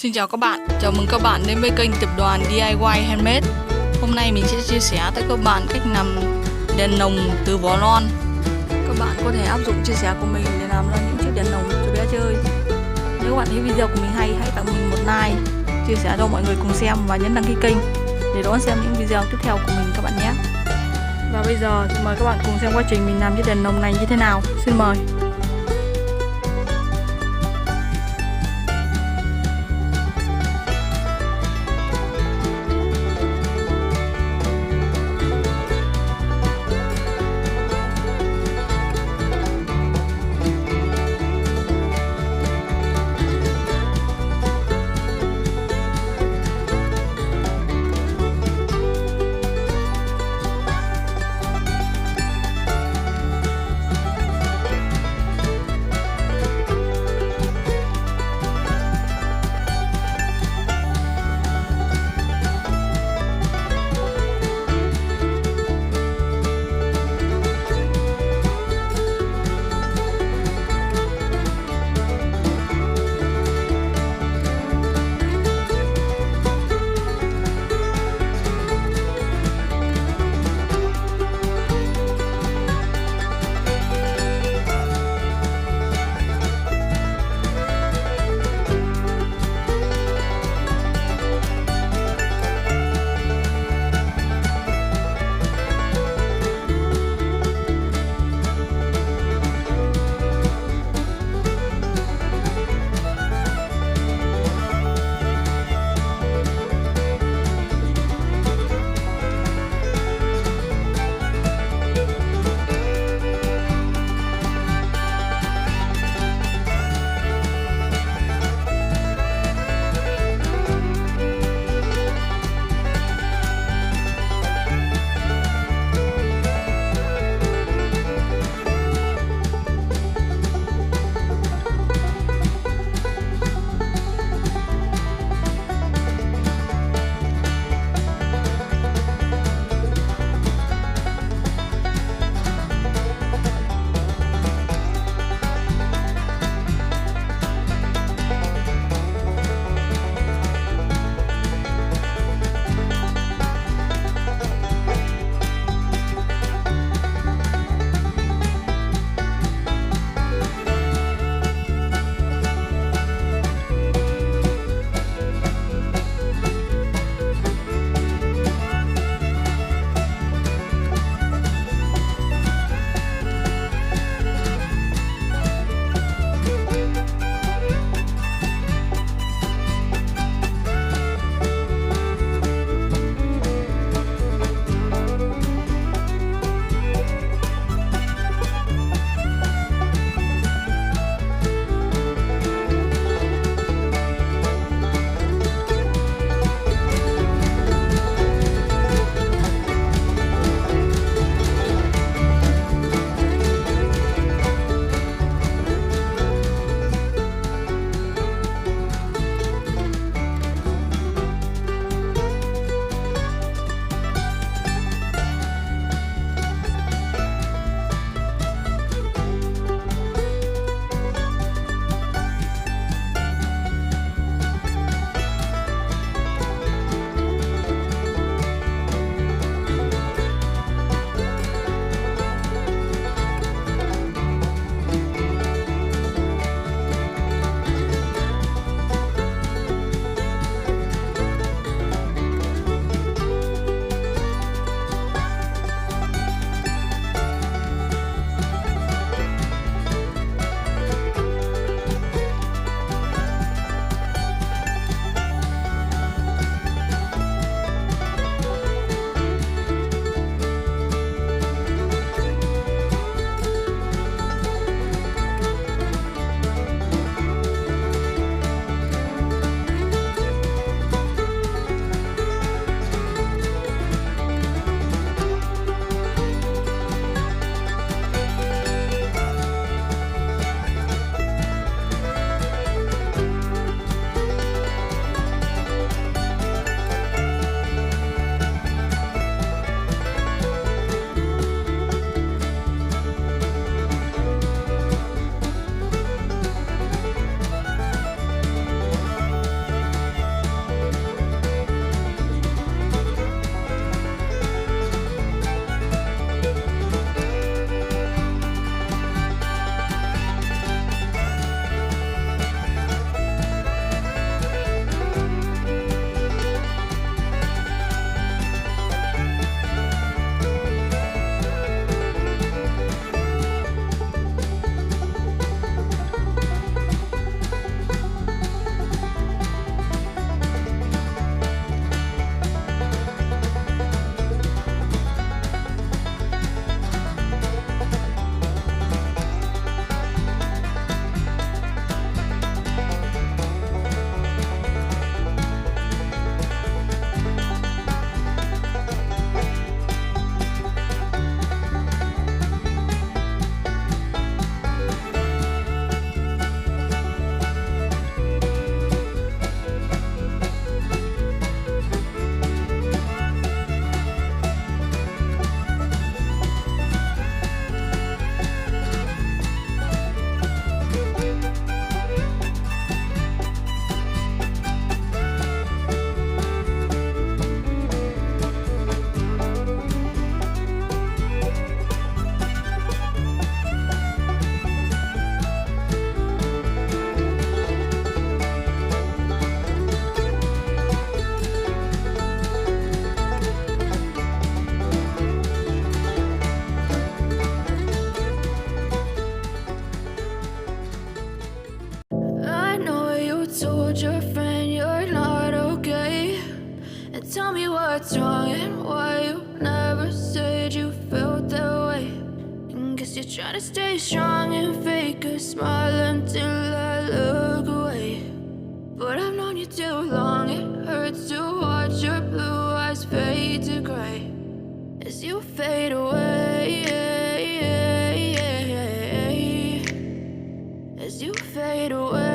Xin chào các bạn, chào mừng các bạn đến với kênh Tiệp Đoàn DIY Handmade. Hôm nay mình sẽ chia sẻ tới các bạn cách làm đèn lồng từ vỏ lon. Các bạn có thể áp dụng chia sẻ của mình để làm ra những chiếc đèn lồng cho bé chơi. Nếu các bạn thấy video của mình hay, hãy tặng mình một like, chia sẻ cho mọi người cùng xem và nhấn đăng ký kênh để đón xem những video tiếp theo của mình các bạn nhé. Và bây giờ thì mời các bạn cùng xem quá trình mình làm chiếc đèn lồng này như thế nào. Xin mời. told your friend you're not okay? And tell me what's wrong and why you never said you felt that way. And guess you're trying to stay strong and fake a smile until I look away. But I've known you too long, it hurts to watch your blue eyes fade to gray as you fade away, as you fade away.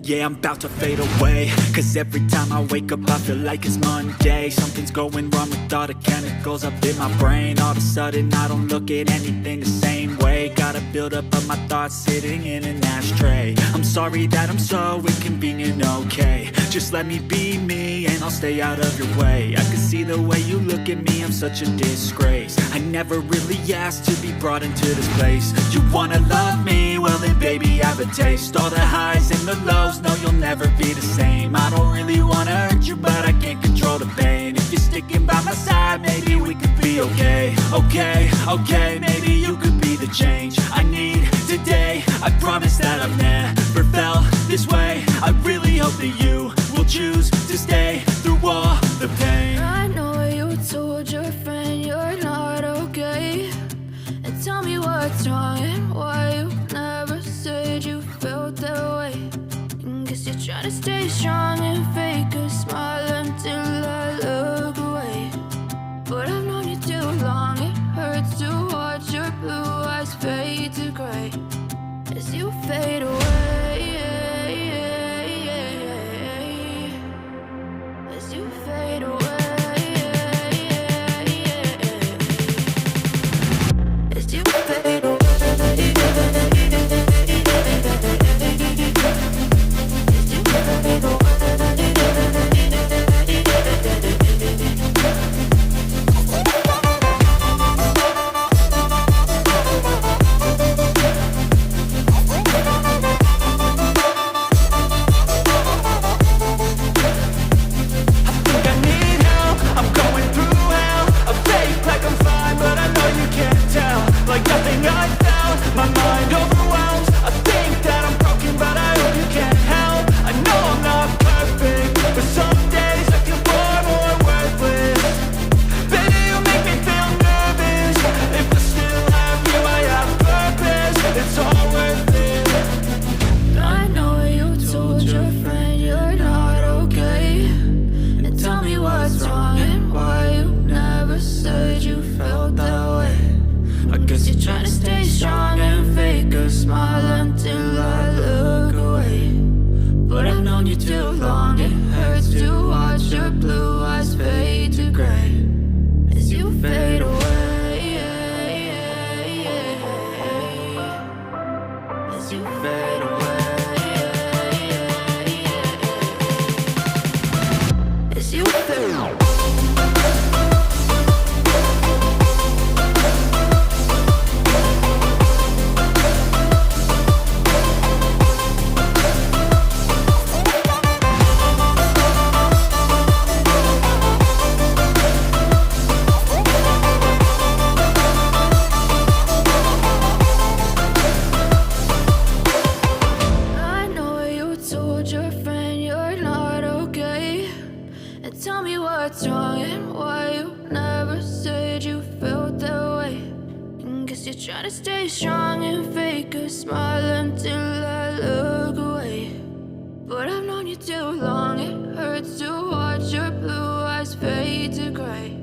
Yeah, I'm about to fade away, cause every time I wake up I feel like it's Monday. Something's going wrong with all the chemicals up in my brain. All of a sudden I don't look at anything the same way. Got a build-up of my thoughts sitting in an ashtray. I'm sorry that I'm so inconvenient, okay? Just let me be me and I'll stay out of your way. I can see the way you look at me, I'm such a disgrace. I never really asked to be brought into this place. You wanna love me? Well then baby I have a taste. All the highs and the lows, no you'll never be the same. I don't really wanna hurt you but I can't control the pain. If you're sticking by my side maybe we could be okay. Okay, maybe you could be the change I need today. I promise that I've never felt this way. I really hope that you will choose to stay through all the pain. I know you told your friend you're not okay. And tell me what's wrong and why you never said you felt that way. And guess you're trying to stay strong and fake a smile until I look away. But I've known you too long, it hurts to watch your blue eyes fade to gray as you fade away, as you fade away, as you fade away. Trying to stay strong and fake a smile until I look away. But I've known you too long, it hurts to watch your blue eyes fade to gray.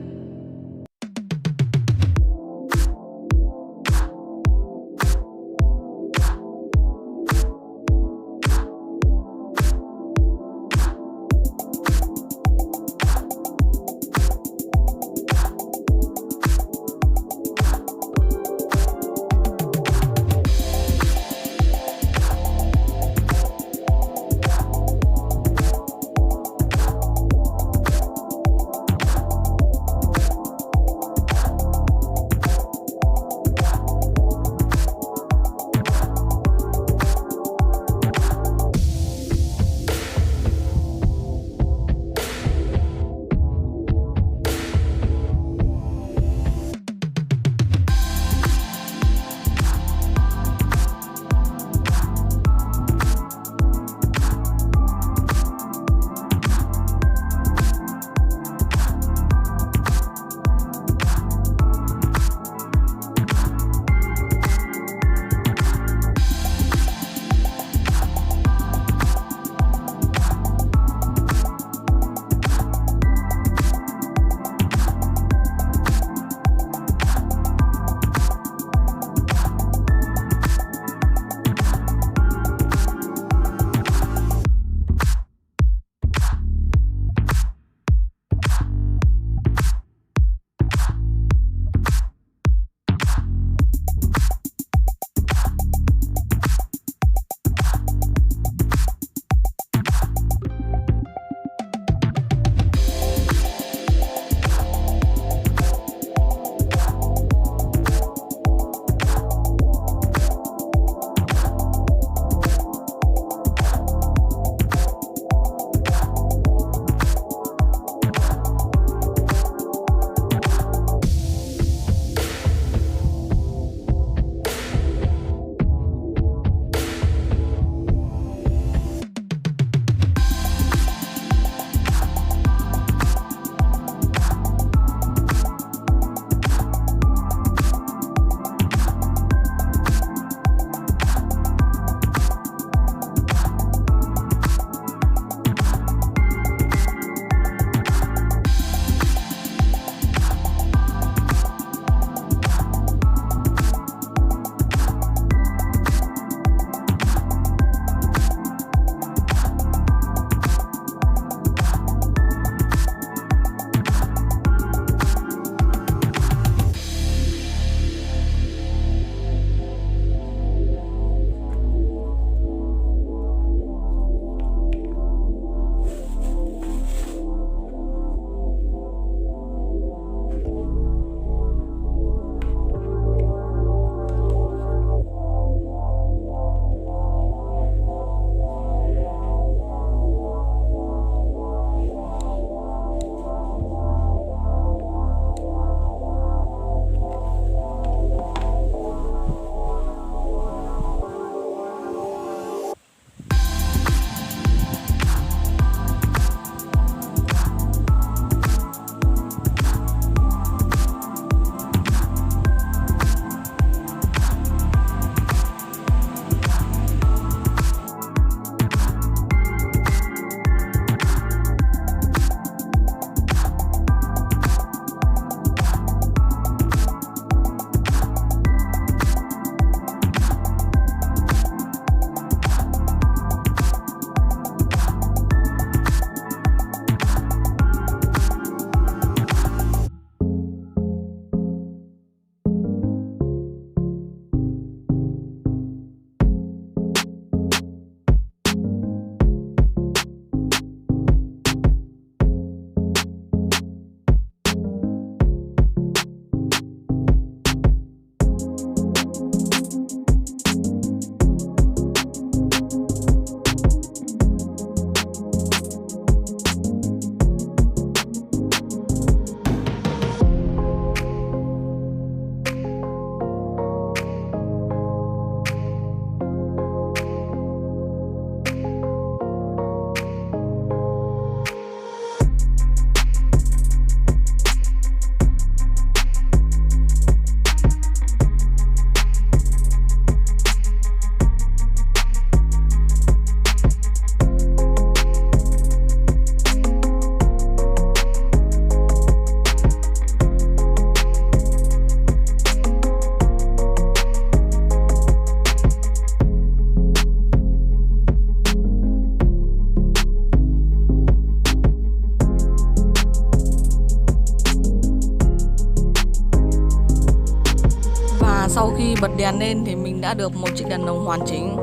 Và sau khi bật đèn lên thì mình đã được một chiếc đèn lồng hoàn chỉnh.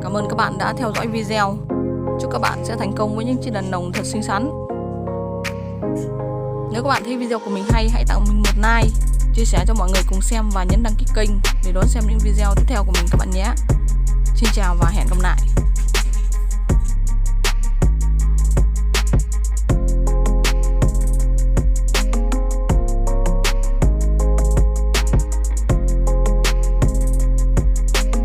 Cảm ơn các bạn đã theo dõi video. Chúc các bạn sẽ thành công với những chiếc đèn lồng thật xinh xắn. Nếu các bạn thấy video của mình hay, hãy tặng mình một like, chia sẻ cho mọi người cùng xem và nhấn đăng ký kênh để đón xem những video tiếp theo của mình các bạn nhé. Xin chào và hẹn gặp lại.